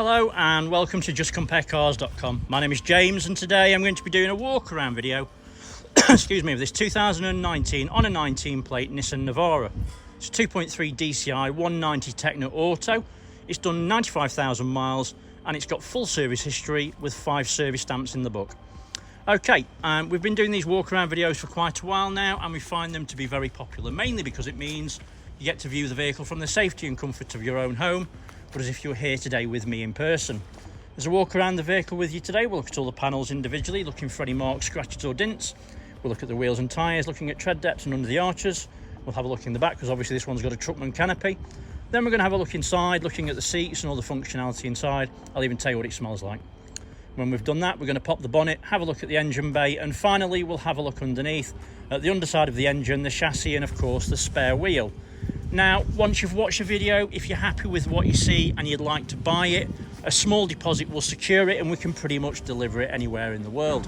Hello and welcome to justcomparecars.com. My name is James and today I'm going to be doing a walk around video excuse me, of this 2019 on a 19 plate Nissan Navara. It's a 2.3 DCI 190 Tekna Auto. It's done 95,000 miles and it's got full service history with 5 service stamps in the book. Okay, we've been doing these walk around videos for quite a while now and we find them to be very popular, mainly because it means you get to view the vehicle from the safety and comfort of your own home, but as if you're here today with me in person. As I walk around the vehicle with you today, we'll look at all the panels individually, looking for any marks, scratches or dints. We'll look at the wheels and tyres, looking at tread depth and under the arches. We'll have a look in the back because obviously this one's got a truckman canopy. Then we're going to have a look inside, looking at the seats and all the functionality inside. I'll even tell you what it smells like. When we've done that, we're going to pop the bonnet, have a look at the engine bay, and finally we'll have a look underneath at the underside of the engine, the chassis and of course the spare wheel. Now, once you've watched the video, if you're happy with what you see and you'd like to buy it, a small deposit will secure it and we can pretty much deliver it anywhere in the world.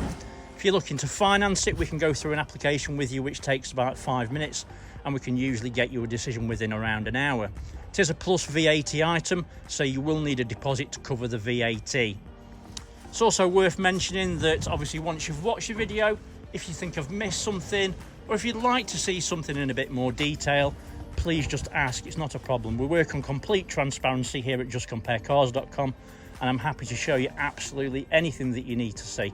If you're looking to finance it, we can go through an application with you which takes about 5 minutes and we can usually get you a decision within around an hour. It is a plus VAT item, so you will need a deposit to cover the VAT. It's also worth mentioning that obviously once you've watched the video, if you think I've missed something or if you'd like to see something in a bit more detail, please just ask. It's not a problem. We work on complete transparency here at justcomparecars.com and I'm happy to show you absolutely anything that you need to see.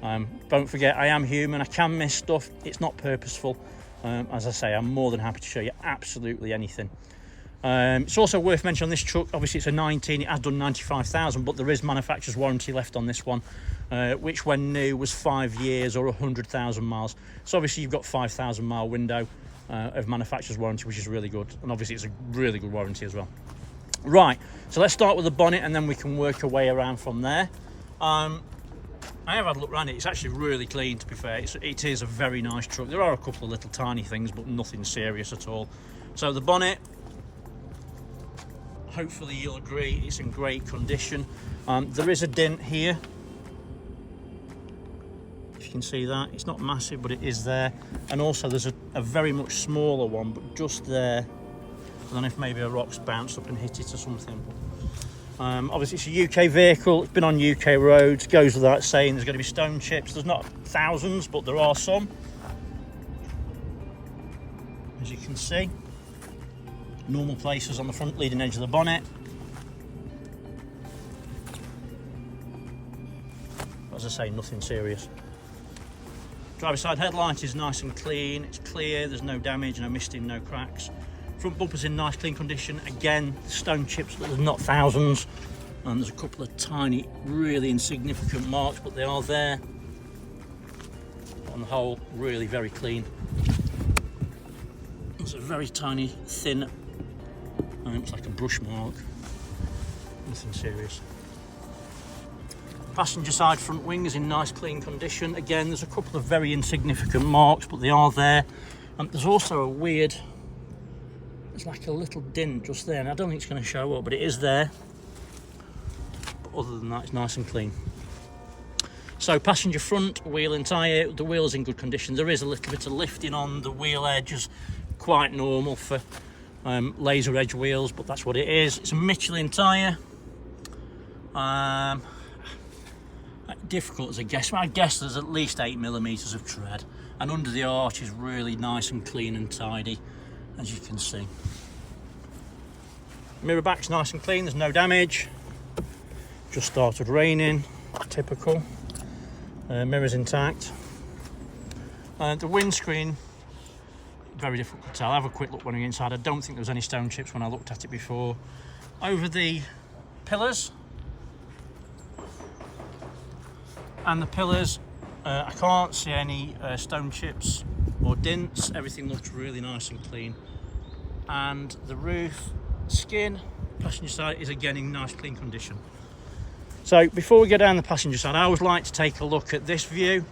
Don't forget, I am human, I can miss stuff, it's not purposeful. As I say, I'm more than happy to show you absolutely anything. It's also worth mentioning on this truck, obviously it's a 19, it has done 95,000, but there is manufacturer's warranty left on this one, which when new was 5 years or 100,000 miles. So obviously you've got 5,000 mile window of manufacturer's warranty, which is really good, and obviously it's a really good warranty as well. Right, so let's start with the bonnet and then we can work our way around from there. I have had a look around it. It's actually really clean, to be fair. It is a very nice truck. There are a couple of little tiny things, but nothing serious at all. So the bonnet, hopefully you'll agree, it's in great condition. There is a dent here. If you can see that, it's not massive, but it is there. And also there's a very much smaller one, but just there. I don't know if maybe a rock's bounced up and hit it or something. Obviously it's a UK vehicle, it's been on UK roads, goes without saying there's going to be stone chips. There's not thousands, but there are some, as you can see. Normal places on the front leading edge of the bonnet. As I say, nothing serious. Driver's side headlight is nice and clean, it's clear, there's no damage, no misting, no cracks. Front bumper's in nice clean condition. Again, stone chips, but there's not thousands. And there's a couple of tiny, really insignificant marks, but they are there. On the whole, really very clean. There's a very tiny, thin, it's like a brush mark. Nothing serious. Passenger side front wing is in nice clean condition. Again, there's a couple of very insignificant marks, but they are there. There's also a weird, it's like a little dent just there, and I don't think it's going to show up, but it is there. But other than that, it's nice and clean. So passenger front, wheel and tyre, the wheel's in good condition. There is a little bit of lifting on the wheel edges, quite normal for laser edge wheels, but that's what it is. It's a Michelin tyre. Difficult as a guess. I guess there's at least 8mm of tread, and under the arch is really nice and clean and tidy, as you can see. Mirror back's nice and clean, there's no damage. Just started raining, typical. Mirror's intact. The windscreen, very difficult to tell. I'll have a quick look when I'm inside. I don't think there was any stone chips when I looked at it before. Over the pillars, and the pillars, I can't see any stone chips or dents. Everything looks really nice and clean. And the roof skin, passenger side, is again in nice clean condition. So before we go down the passenger side, I always like to take a look at this view.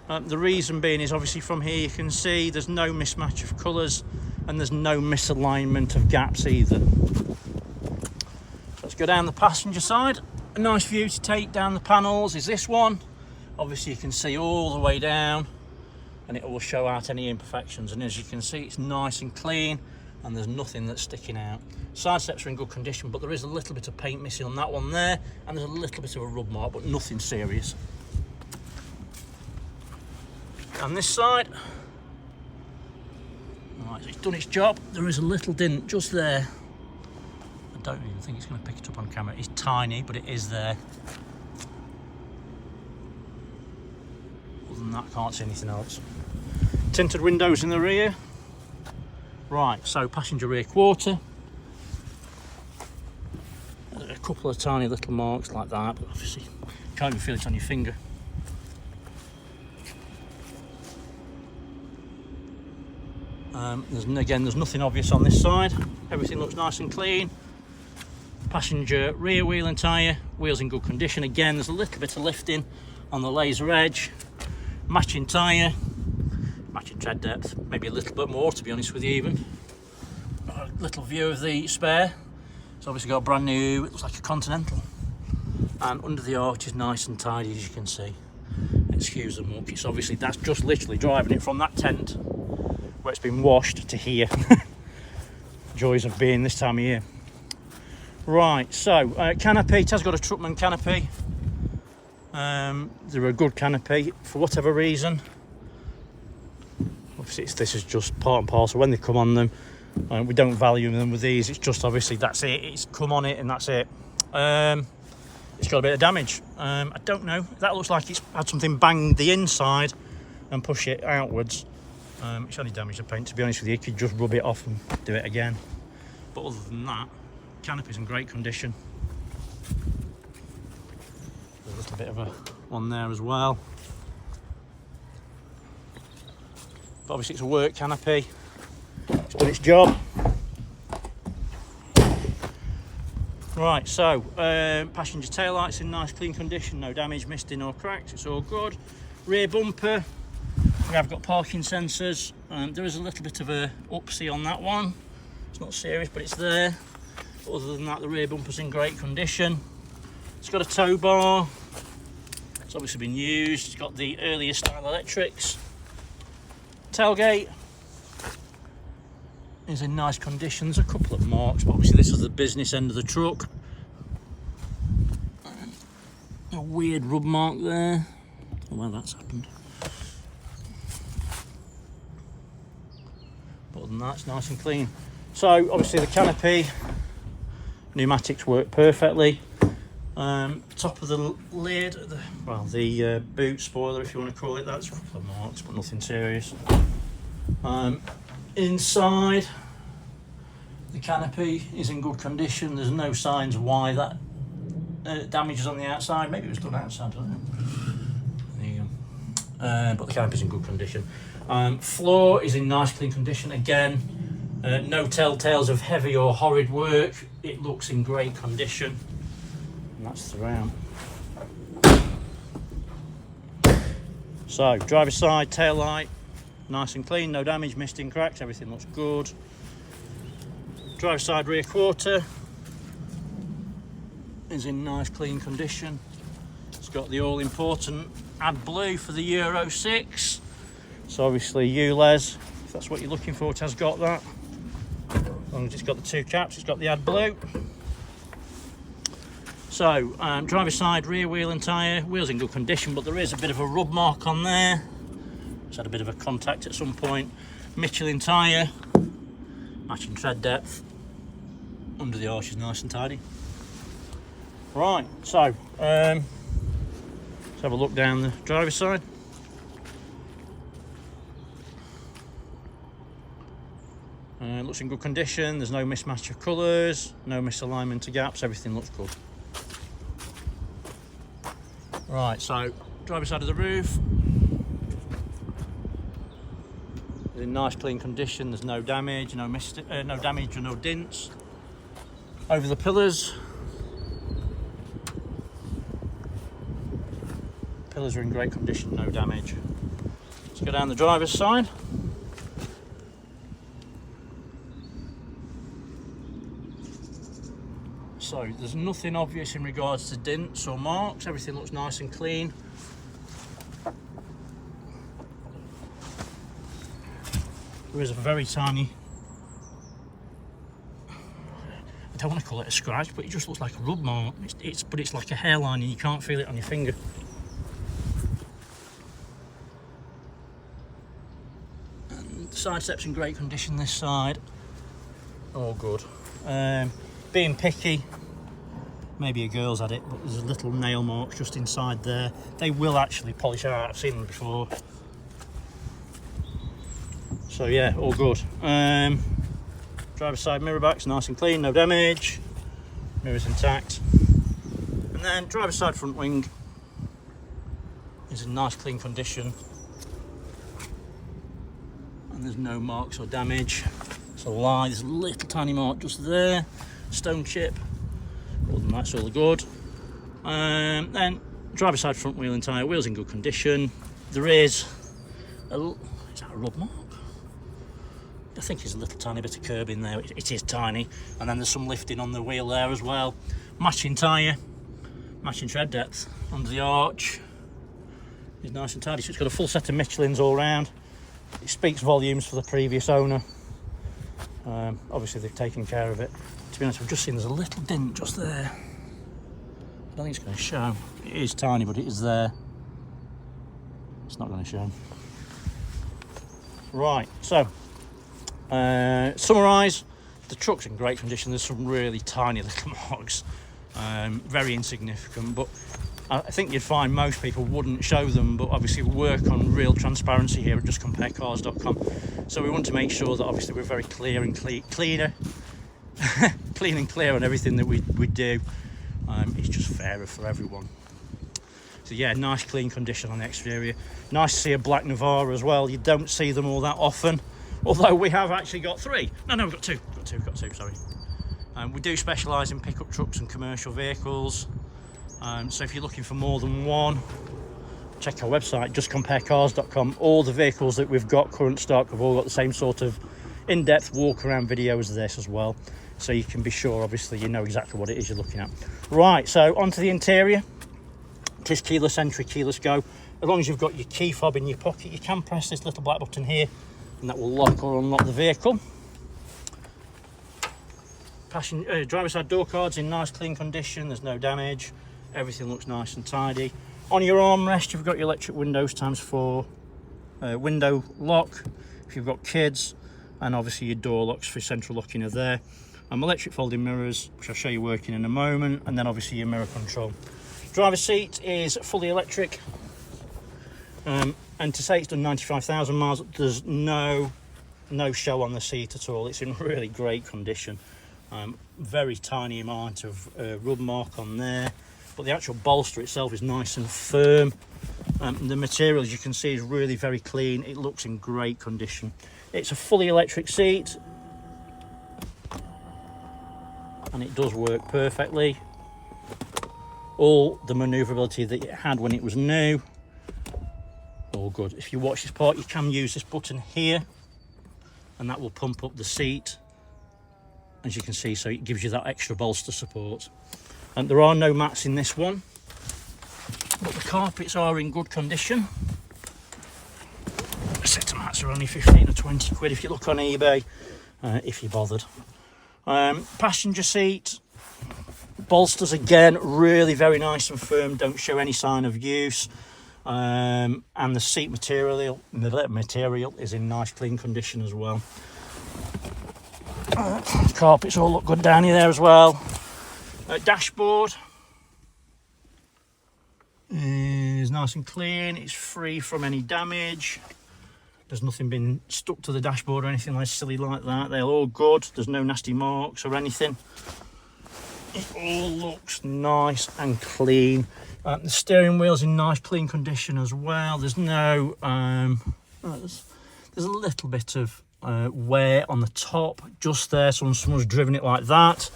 The reason being is obviously from here you can see there's no mismatch of colours and there's no misalignment of gaps either. Let's go down the passenger side. A nice view to take down the panels is this one. Obviously you can see all the way down and it will show out any imperfections, and as you can see it's nice and clean. and there's nothing that's sticking out. Side steps are in good condition, but there is a little bit of paint missing on that one there, and there's a little bit of a rub mark, but nothing serious. And this side, right, so it's done its job. There is a little dent just there. I don't even think it's going to pick it up on camera. It's tiny, but it is there. Other than that, I can't see anything else. Tinted windows in the rear. Right, so passenger rear quarter. A couple of tiny little marks like that, but obviously you can't even feel it on your finger. There's nothing obvious on this side. Everything looks nice and clean. Passenger rear wheel and tyre, wheels in good condition. Again, there's a little bit of lifting on the laser edge. Matching tyre, matching tread depth, maybe a little bit more to be honest with you even. A little view of the spare. It's obviously got a brand new, it looks like a Continental. And under the arch is nice and tidy, as you can see. Excuse the muck, it's obviously, that's just literally driving it from that tent where it's been washed to here. Joys of being this time of year. Right, so canopy, it has got a Truckman canopy. They're a good canopy for whatever reason. Obviously this is just part and parcel when they come on them. We don't value them with these, it's just obviously that's it, it's come on it and that's it. It's got a bit of damage. I don't know, that looks like it's had something bang the inside and push it outwards. It's only damaged the paint, to be honest with you. You could just rub it off and do it again. But other than that, canopy's in great condition. There's a little bit of a one there as well. But obviously it's a work canopy. It's done its job. Right, so passenger taillights in nice clean condition, no damage, misting or cracks, it's all good. Rear bumper, we have got parking sensors. There is a little bit of a upsie on that one. It's not serious, but it's there. But other than that, the rear bumper's in great condition. It's got a tow bar. It's obviously been used. It's got the earlier style electrics. Tailgate is in nice condition. There's a couple of marks, but obviously this is the business end of the truck. A weird rub mark there. I don't know where that's happened. But other than that, it's nice and clean. So obviously the canopy, pneumatics work perfectly. Top of the lid, the boot spoiler, if you want to call it, that's a couple of marks, but nothing serious. Inside, the canopy is in good condition. There's no signs of why that damage is on the outside. Maybe it was done outside, I don't know. There you go. But the canopy's in good condition. Floor is in nice clean condition again. No telltales of heavy or horrid work. It looks in great condition. And that's throughout. So, driver's side, tail light, nice and clean, no damage, misting, cracks, everything looks good. Driver's side rear quarter is in nice clean condition. It's got the all important AdBlue for the Euro 6. So obviously ULEZ, if that's what you're looking for, it has got that. As long as it's got the two caps, it's got the AdBlue. So, driver's side, rear wheel and tyre, wheels in good condition, but there is a bit of a rub mark on there. It's had a bit of a contact at some point. Michelin tyre, matching tread depth. Under the arch is nice and tidy. Right, so let's have a look down the driver's side. Looks in good condition, there's no mismatch of colours, no misalignment of gaps, everything looks good. Right, so driver's side of the roof is in nice clean condition, there's no damage, no damage or no dents. Over the pillars are in great condition, no damage. Let's go down the driver's side. So there's nothing obvious in regards to dents or marks, everything looks nice and clean. There is a very tiny don't want to call it a scratch, but it just looks like a rub mark. But it's like a hairline and you can't feel it on your finger. And the side step's in great condition this side. All good. Being picky, maybe a girl's had it, but there's a little nail mark just inside there. They will actually polish it out, I've seen them before. So yeah, all good. Driver's side mirror back's nice and clean, no damage. Mirror's intact. And then driver's side front wing is in nice clean condition. And there's no marks or damage. It's a lie, there's a little tiny mark just there. Stone chip. Other than that, it's all good. Then driver's side front wheel and tyre, wheels in good condition. There is is that a rub mark? I think there's a little tiny bit of curb in there. It is tiny. And then there's some lifting on the wheel there as well. Matching tyre, matching tread depth under the arch. It's nice and tidy. So it's got a full set of Michelins all round. It speaks volumes for the previous owner. Obviously they've taken care of it. To be honest, I've just seen there's a little dent just there. I don't think it's going to show. It is tiny, but it is there. It's not going to show. Right, so summarise, the truck's in great condition. There's some really tiny little marks, very insignificant, but I think you'd find most people wouldn't show them, but obviously we work on real transparency here at justcomparecars.com, so we want to make sure that obviously we're very clear and clean and clear on everything that we do. It's just fairer for everyone. So yeah, nice clean condition on the exterior. Nice to see a black Navara as well. You don't see them all that often, although we have actually got three. No, we've got two. Sorry. We do specialise in pickup trucks and commercial vehicles. So if you're looking for more than one, check our website, justcomparecars.com. All the vehicles that we've got current stock have all got the same sort of in-depth walk around video as this as well. So you can be sure, obviously, you know exactly what it is you're looking at. Right, so onto the interior. It is keyless entry, keyless go. As long as you've got your key fob in your pocket, you can press this little black button here and that will lock or unlock the vehicle. Driver side door cards in nice clean condition, there's no damage. Everything looks nice and tidy. On your armrest, you've got your electric windows ×4 window lock if you've got kids, and obviously your door locks for central locking are there. Electric folding mirrors, which I'll show you working in a moment, and then obviously your mirror control. Driver's seat is fully electric, and to say it's done 95,000 miles, there's no show on the seat at all. It's in really great condition. Very tiny amount of rub mark on there, but the actual bolster itself is nice and firm. The material, as you can see, is really very clean. It looks in great condition. It's a fully electric seat, and it does work perfectly. All the manoeuvrability that it had when it was new, all good. If you watch this part, you can use this button here, and that will pump up the seat, as you can see, so it gives you that extra bolster support. And there are no mats in this one, but the carpets are in good condition. A set of mats are only 15 or 20 quid if you look on eBay, if you're bothered. Passenger seat, bolsters again, really very nice and firm, don't show any sign of use. And the seat material is in nice clean condition as well. Carpets all look good down here there as well. Dashboard is nice and clean, it's free from any damage. There's nothing been stuck to the dashboard or anything like silly like that. They're all good, there's no nasty marks or anything. It all looks nice and clean. The steering wheel's in nice clean condition as well. There's no there's a little bit of wear on the top just there, someone's driven it like that,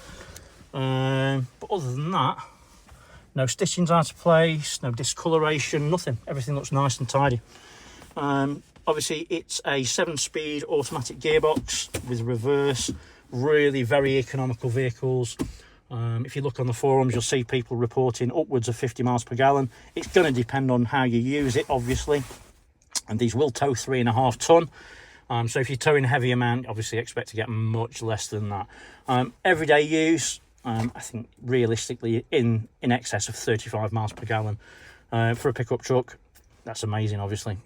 but other than that, no stitching's out of place, no discoloration, nothing. Everything looks nice and tidy. Obviously it's a 7-speed automatic gearbox with reverse. Really very economical vehicles. If you look on the forums, you'll see people reporting upwards of 50 miles per gallon. It's going to depend on how you use it, obviously, and these will tow 3.5 ton. So if you're towing a heavy amount, obviously expect to get much less than that. Everyday use, I think realistically in excess of 35 miles per gallon for a pickup truck. That's amazing, obviously.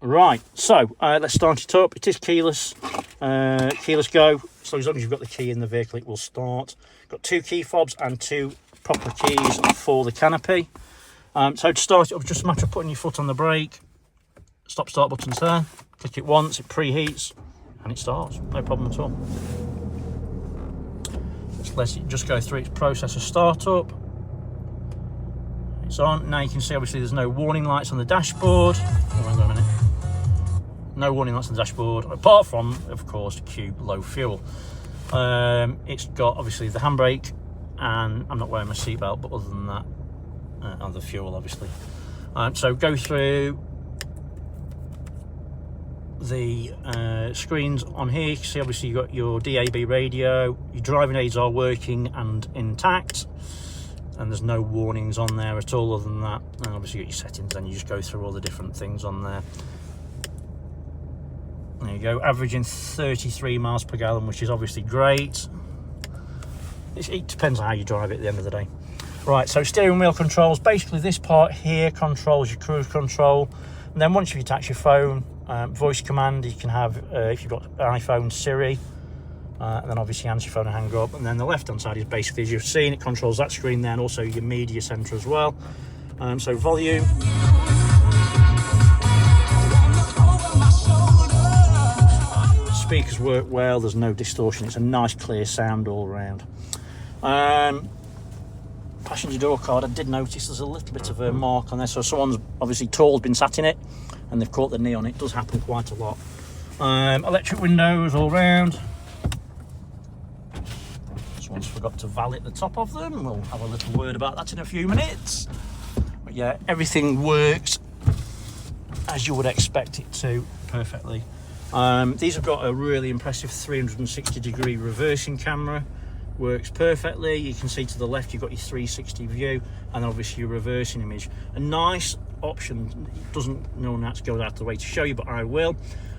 Right, so let's start it up. It is keyless go, so as long as you've got the key in the vehicle it will start. Got 2 key fobs and 2 proper keys for the canopy. So to start it up, just a matter of putting your foot on the brake. Stop start button's there. Click it once, it preheats and it starts, no problem at all. Let's let it just go through its process of startup. It's on. Now you can see obviously there's no warning lights on the dashboard. Oh, hang on a minute. No warning lights on the dashboard, apart from, of course, Cube low fuel. It's got obviously the handbrake, and I'm not wearing my seatbelt, but other than that, and the fuel obviously. So go through the screens on here. You can see obviously you've got your DAB radio, your driving aids are working and intact, and there's no warnings on there at all other than that. And obviously you got your settings, and you just go through all the different things on there. There you go, averaging 33 miles per gallon, which is obviously great. It depends on how you drive it at the end of the day. Right, so steering wheel controls, basically this part here controls your cruise control. And then once you've attached your phone, voice command, you can have, if you've got an iPhone, Siri, and then obviously answer your phone and hang up. And then the left hand side is basically, as you've seen, it controls that screen there, and also your media center as well. So volume. Speakers work well, there's no distortion, it's a nice clear sound all around. Passenger door card, I did notice there's a little bit of a mark on there, so someone's obviously tall been sat in it and they've caught the knee on it. It does happen quite a lot. Electric windows all round. Someone's forgot to valet the top of them. We'll have a little word about that in a few minutes. But yeah, everything works as you would expect it to, perfectly. These have got a really impressive 360-degree reversing camera. Works perfectly. You can see to the left you've got your 360 view, and obviously your reversing image. A nice option. It doesn't no one has to go out of the way to show you, but I will.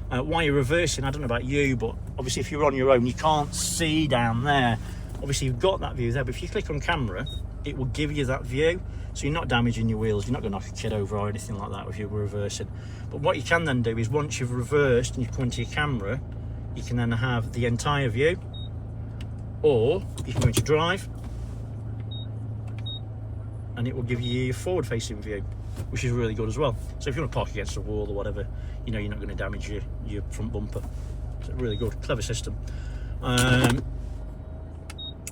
While you're reversing, I don't know about you, but obviously if you're on your own you can't see down there. Obviously you've got that view there, but if you click on camera it will give you that view, so you're not damaging your wheels, you're not going to knock a kid over or anything like that if you're reversing. But what you can then do is, once you've reversed and you've come into your camera, you can then have the entire view, or you can go into drive and it will give you your forward facing view, which is really good as well. So if you want to park against a wall or whatever, you know you're not going to damage your front bumper. It's a really good, clever system.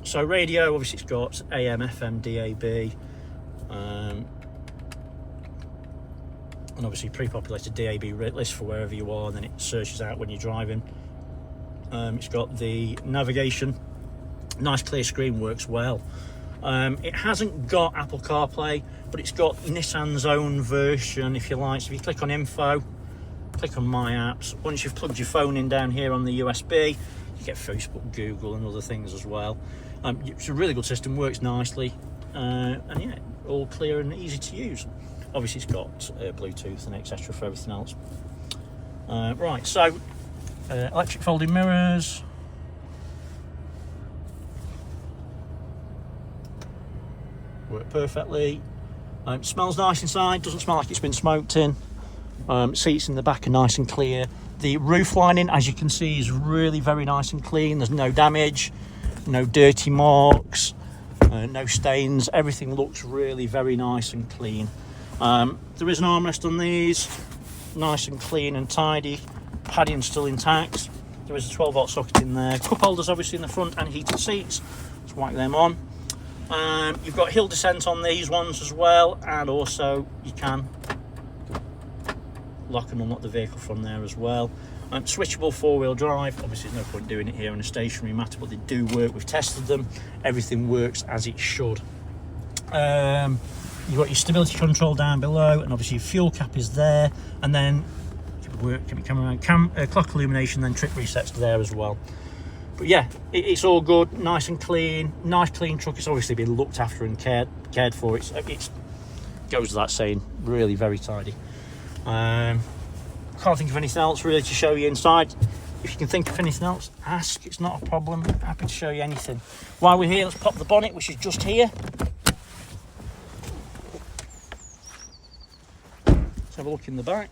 So radio, obviously it's got AM, FM, DAB, and obviously pre-populated DAB list for wherever you are, and then it searches out when you're driving. It's got the navigation, nice clear screen, works well. It hasn't got Apple CarPlay, but it's got Nissan's own version, if you like. So if you click on info, click on my apps, once you've plugged your phone in down here on the USB, you get Facebook, Google and other things as well. It's a really good system, works nicely, and yeah, all clear and easy to use. Obviously it's got Bluetooth and etc for everything else. Right, so electric folding mirrors, work perfectly. Smells nice inside, doesn't smell like it's been smoked in. Seats in the back are nice and clear. The roof lining, as you can see, is really very nice and clean. There's no damage, no dirty marks, no stains. Everything looks really very nice and clean. There is an armrest on these, nice and clean and tidy. Padding still intact. There is a 12-volt socket in there. Cup holders obviously in the front, and heated seats. Let's whack them on. You've got hill descent on these ones as well, and also you can lock and unlock the vehicle from there as well. Switchable four-wheel drive. Obviously there's no point doing it here in a stationary matter, but they do work. We've tested them. Everything works as it should. You've got your stability control down below, and obviously your fuel cap is there, and then clock illumination, then trip resets there as well. But yeah, it's all good, nice and clean, nice clean truck. It's obviously been looked after and cared for. It goes without saying, really very tidy. can't think of anything else really to show you inside. If you can think of anything else, ask. It's not a problem. Happy to show you anything. While we're here, let's pop the bonnet, which is just here. Let's have a look in the back.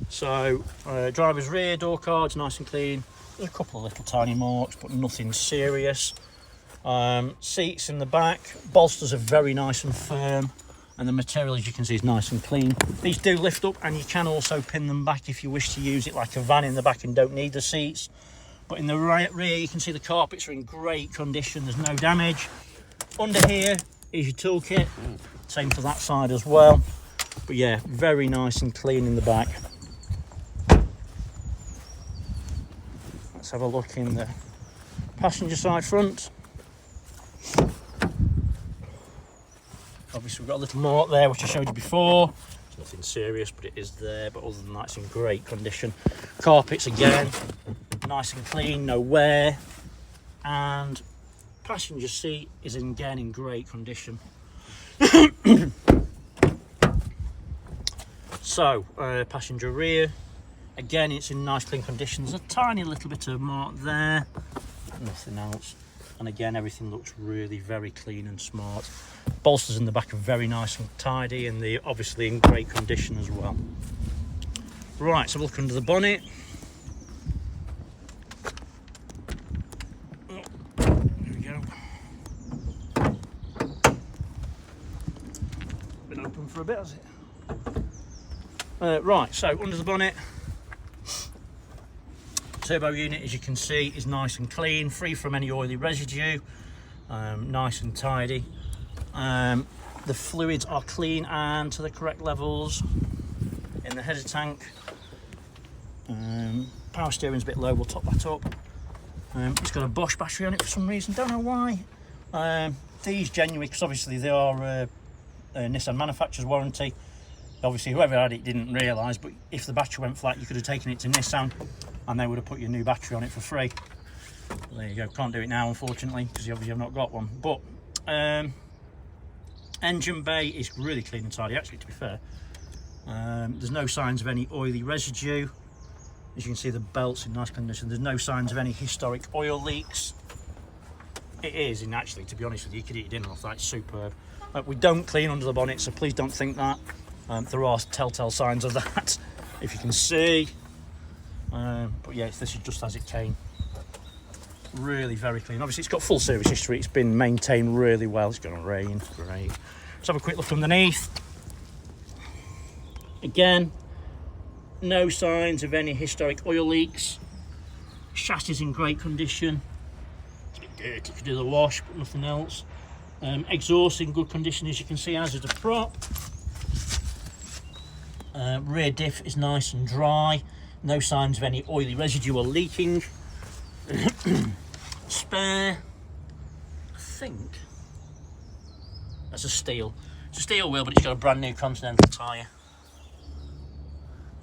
So, driver's rear door cards, nice and clean. There's a couple of little tiny marks, but nothing serious. Seats in the back. Bolsters are very nice and firm. And the material, as you can see, is nice and clean. These do lift up, and you can also pin them back if you wish to use it like a van in the back and don't need the seats. But in the rear, you can see the carpets are in great condition. There's no damage. Under here is your toolkit. Same for that side as well. But yeah, very nice and clean in the back. Let's have a look in the passenger side front. Obviously we've got a little mark there which I showed you before. It's nothing serious, but it is there. But other than that, it's in great condition. Carpets again, nice and clean, no wear. And passenger seat is again in great condition. So, passenger rear, again it's in nice clean condition. There's a tiny little bit of mark there, nothing else. And again, everything looks really very clean and smart. Bolsters in the back are very nice and tidy, and they're obviously in great condition as well. Right, so look under the bonnet. Oh, there we go. Been open for a bit, has it? Right, so under the bonnet, turbo unit, as you can see, is nice and clean, free from any oily residue, nice and tidy. The fluids are clean and to the correct levels in the header tank. Power steering's a bit low, we'll top that up. It's got a Bosch battery on it for some reason, don't know why. These genuinely, because obviously they are Nissan manufacturer's warranty. Obviously whoever had it didn't realise, but if the battery went flat, you could have taken it to Nissan and they would have put your new battery on it for free. There you go, can't do it now unfortunately, because you obviously have not got one. But engine bay is really clean and tidy, actually, to be fair. There's no signs of any oily residue. As you can see, the belt's in nice condition. There's no signs of any historic oil leaks. It is, and actually, to be honest with you, you could eat your dinner off that. It's superb. We don't clean under the bonnet, so please don't think that. There are telltale signs of that, if you can see. But yes, this is just as it came. Really very clean. Obviously, it's got full service history. It's been maintained really well. It's going to rain. Great. Let's have a quick look underneath. Again, no signs of any historic oil leaks. Chassis is in great condition. It's a bit dirty, could do the wash, but nothing else. Exhaust in good condition, as you can see, as is the prop. Rear diff is nice and dry. No signs of any oily residue or leaking. Spare, I think that's a steel. It's a steel wheel, but it's got a brand new Continental tyre.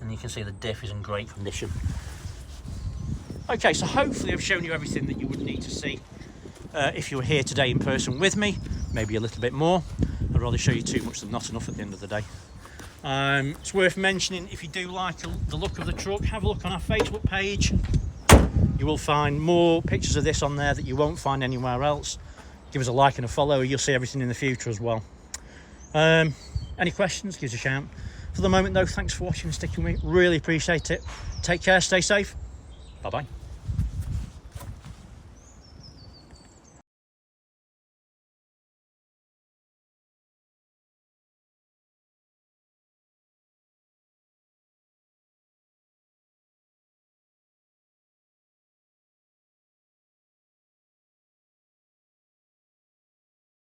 And you can see the diff is in great condition. Okay, so hopefully I've shown you everything that you would need to see if you were here today in person with me. Maybe a little bit more. I'd rather show you too much than not enough at the end of the day. It's worth mentioning, if you do like the look of the truck, have a look on our Facebook page. You will find more pictures of this on there that you won't find anywhere else. Give us a like and a follow, you'll see everything in the future as well. Any questions, give us a shout. For the moment though, thanks for watching and sticking with me. Really appreciate it. Take care, stay safe. Bye bye.